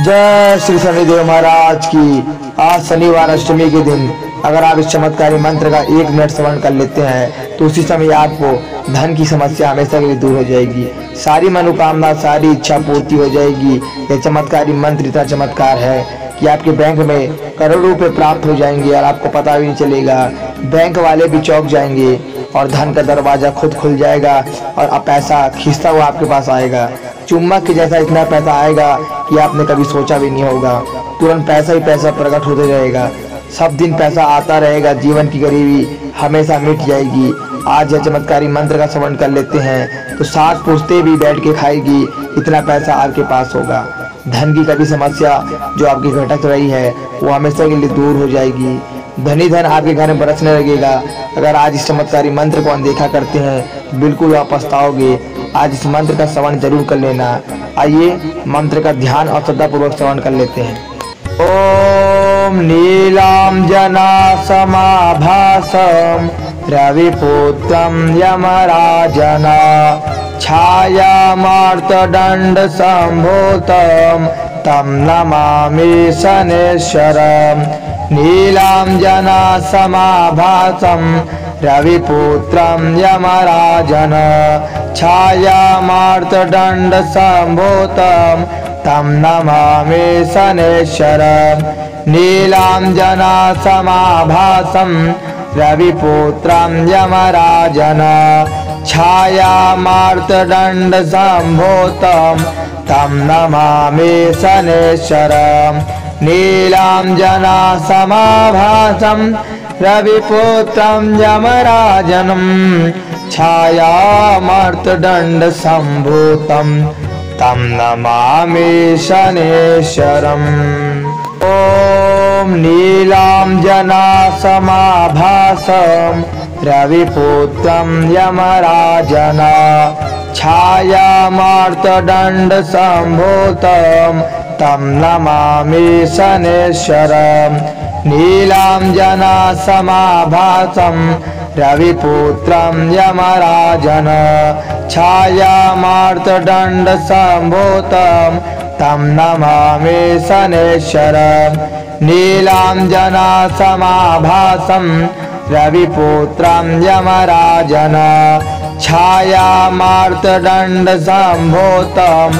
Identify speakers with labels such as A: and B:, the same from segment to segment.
A: जय श्री शनिदेव महाराज की। आज शनिवार अष्टमी के दिन अगर आप इस चमत्कारी मंत्र का 1 मिनट श्रवण कर लेते हैं तो उसी समय आपको धन की समस्या हमेशा के लिए दूर हो जाएगी, सारी मनोकामना, सारी इच्छा पूर्ति हो जाएगी। यह चमत्कारी मंत्र इतना चमत्कार है कि आपके बैंक में करोड़ों रुपए प्राप्त हो जाएंगे और आपको पता भी नहीं चलेगा। बैंक वाले भी चौंक जाएंगे और धन का दरवाजा खुद खुल जाएगा और पैसा खींचता हुआ आपके पास आएगा। चुम्बक के जैसा इतना पैसा आएगा कि आपने कभी सोचा भी नहीं होगा। तुरंत पैसा ही पैसा प्रकट होते रहेगा, सब दिन पैसा आता रहेगा, जीवन की गरीबी हमेशा मिट जाएगी। आज यह चमत्कारी मंत्र का श्रवण कर लेते हैं तो 7 पुश्ते भी बैठ के खाएगी, इतना पैसा आपके पास होगा। धन की कभी समस्या जो आपकी घटक रही है वो हमेशा के लिए दूर हो जाएगी। धनी धन आपके घर में बरसने लगेगा। अगर आज इस चमत्कारी मंत्र को अनदेखा करते हैं तो बिल्कुल आप पछताओगे। आज इस मंत्र का श्रवण जरूर कर लेना। आइए मंत्र का ध्यान और श्रद्धापूर्वक श्रवण कर लेते हैं। ओम नीलांजना समाभासम रविपुत्रम यमराजना छायामार्तदंड संभूतम तम नमामि शनेश्वरम। नीलांजना समाभासम रविपुत्रम यमराजन छायामार्तदंड संभूतम तम नमामि शनेश्वरम। नीलांजना समाभासम रविपुत्रम यमराजन छायामार्तदंड संभूतम तम नमामि शनेश्वरम। नीलांजना समाभासम रविपुत्रम यमराजनम छायामार्तदंड संभूतम तम नमामि शनेश्वरम। ओम नीलांजना समाभासम रविपुत्रम यमराजन छायामार्तदंड संभूतम तम नमामि शनेश्वरम। नीलांजना समाभासम रविपुत्रम यमराजन छायामार्तदंड संभूतम तम नमामि शनेश्वरम। नीलांजना समाभासम रविपुत्रम यमराजन छायामार्तदंड संभूतम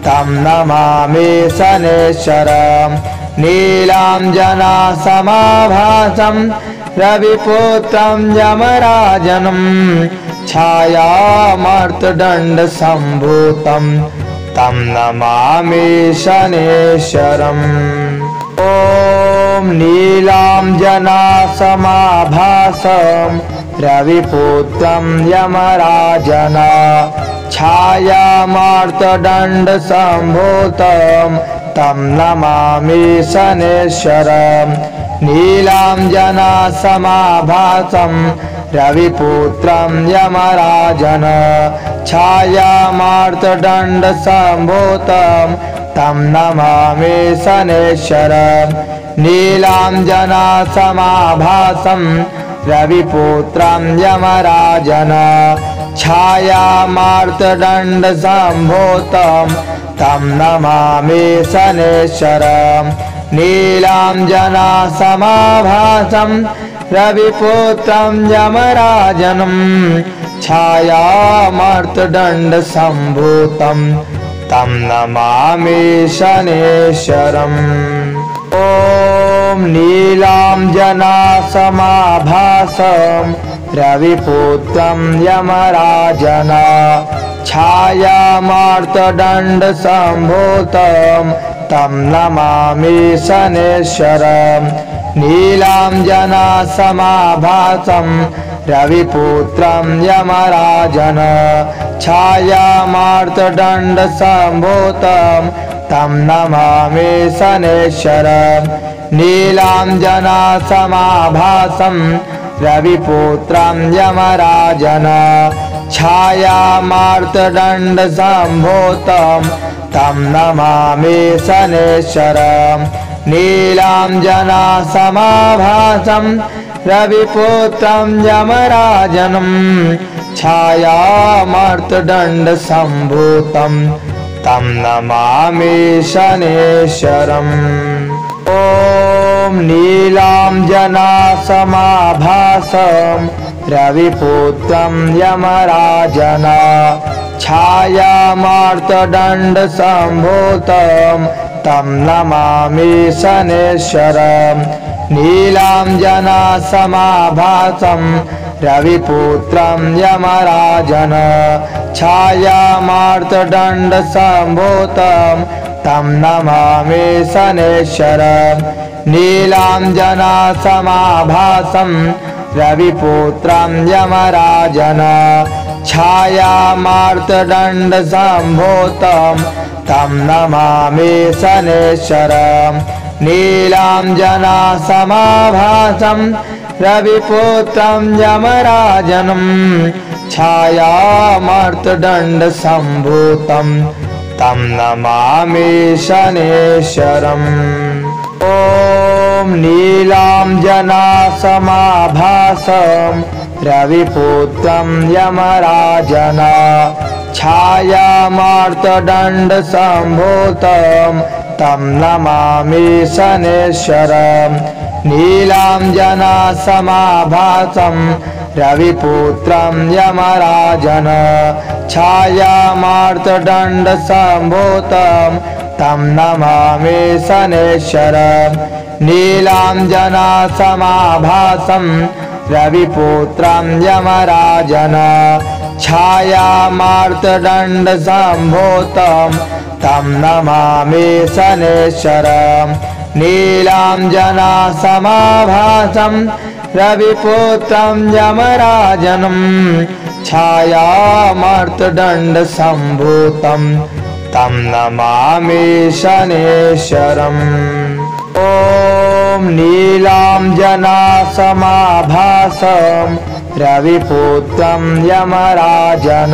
A: तम नमामि शनेश्वरम। नीलांजना समाभासम रविपुत्रम यमराजनम छायामार्तदंड संभूतम तम नमामि शनेश्वरम। ओम नीलांजना समाभासम रविपुत्रम यमराजन छायामार्तदंड संभूतम तम नमामि शनेश्वरम। नीलांजना समाभासम रविपुत्रम यमराजन छायामार्तदंड संभूतम तम नमामि शनेश्वरम। नीलांजना समाभासम रविपुत्रम यमराजन छायामार्तदंड संभूतम तम नमामि शनेश्वरम। नीलांजना समाभासम रविपुत्रम यमराजनम छायामार्तदंड संभूतम तम नमामि शनेश्वरम। ओम नीलांजना समाभासम रविपुत्रम यमराजन छायामार्तदंड संभूतम तम नमामि शनेश्वरम। नीलांजना समाभासम रविपुत्रम यमराजन छायामार्तदंड संभूतम तम नमामि शनेश्वरम। नीलांजना समाभासम रविपुत्रम यमराजन छायामार्तदंड संभूतम तम नमामि शनेश्वरम। नीलांजना समाभासम रविपुत्रम यमराजनम छायामार्तदंड संभूतम तं नमामि शनेश्वरम्। ॐ नीलाञ्जनासमाभासं रविपुत्रं यमराजन छायामार्तण्डसम्भूतं तं नमामि शनेश्वरम्। नीलाञ्जनासमाभासं रविपुत्रं यमराजन छायामार्तण्डसम्भूतं तं नमामि शनेश्वरम्। नीलाञ्जनासमाभासं रविपुत्रं यमराजन छायामार्तण्डसम्भूतं तं नमामि शनेश्वरम्। नीलाञ्जनासमाभासं रविपुत्रं यमराजनं छायामार्तण्डसम्भूतं तं नमामि शनेश्वरम्। ॐ नीलाञ्जनासमाभासं रविपुत्रं यमराजन छायामार्तण्डसम्भूतं तं नमामि शनेश्वरम्। नीलाञ्जनासमाभासं रविपुत्रं यमराजन छायामार्तण्डसम्भूतं तं नमामि शनेश्वरम्। नीलाञ्जनासमाभासं रविपुत्रं यमराजन छायामार्तण्डसम्भूतं तं नमामि शनेश्वरम्। नीलाञ्जनासमाभासं रविपुत्रं यमराजनं छायामार्तण्डसम्भूतं तं नमामि शनेश्वरम्। ॐ नीलाञ्जनासमाभासं रविपुत्रं यमराजन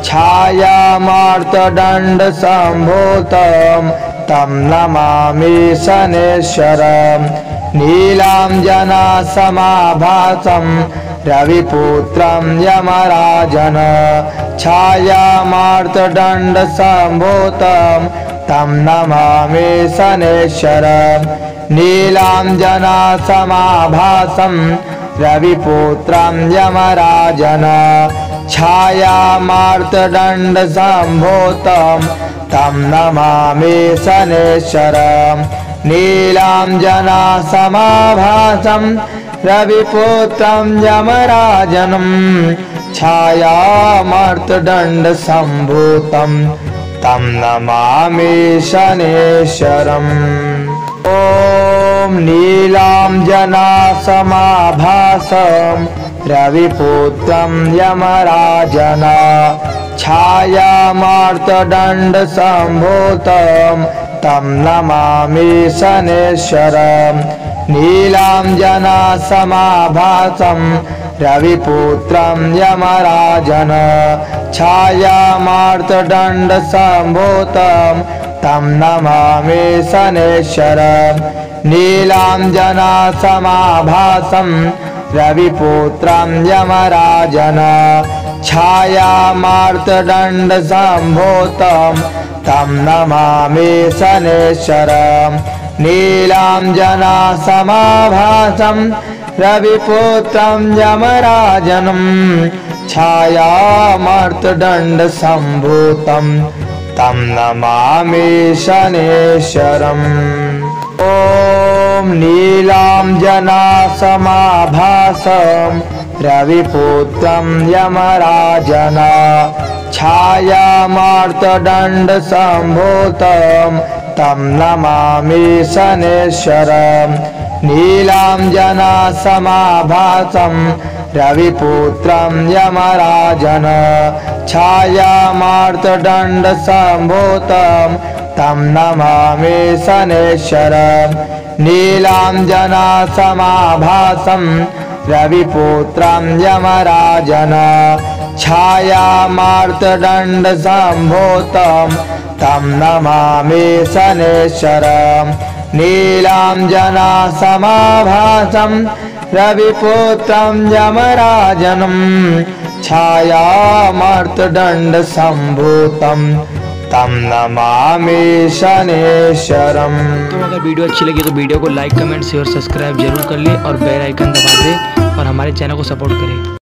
A: छायामार्तण्डसम्भूतं तं नमामि शनेश्वरम्। नीलाञ्जनासमाभासं रविपुत्रं यमराजन छायामार्तण्डसम्भूतं तं नमामि शनेश्वरम्। नीलाञ्जनासमाभासं रविपुत्रं यमराजन छायामार्तण्डसम्भूतं तं नमामि शनेश्वरम्। नीलाञ्जनासमाभासं रविपुत्रं यमराजनं छायामार्तण्डसम्भूतं तं नमामि शनेश्वरम्। ॐ नीलाञ्जनासमाभासं रविपुत्रं यमराजन छायामार्तण्डसम्भूतं तं नमामि शनेश्वरम्। नीलाञ्जनासमाभासं रविपुत्रं यमराजन छायामार्तण्डसम्भूतं तं नमामि शनेश्वरम्। नीलाञ्जनासमाभासं रविपुत्रं यमराजन छायामार्तण्डसम्भूतं तं नमामि शनेश्वरम्। नीलाञ्जनासमाभासं रविपुत्रं यमराजनं छायामार्तण्डसम्भूतं तं नमामि शनेश्वरम्। ॐ नीलाञ्जनासमाभासं रविपुत्रं यमराजन छायामार्तण्डसम्भूतं तं नमामि शनेश्वरम्। नीलाञ्जनासमाभासं रविपुत्रं यमराजन छायामार्तण्डसम्भूतं तं नमामि शनेश्वरम्। नीलाञ्जनासमाभासं रविपुत्रं यमराजन छायामार्तण्डसम्भूतं तं नमामि शनेश्वरम्। नीलाञ्जनासमाभासं रविपुत्रं यमराजनं छायामार्तण्डसम्भूतं तम नमामि शनेश्वरम।
B: तो अगर वीडियो अच्छी लगी तो वीडियो को लाइक, कमेंट, शेयर, सब्सक्राइब जरूर कर ले और बेल आइकन दबा दे और हमारे चैनल को सपोर्ट करें।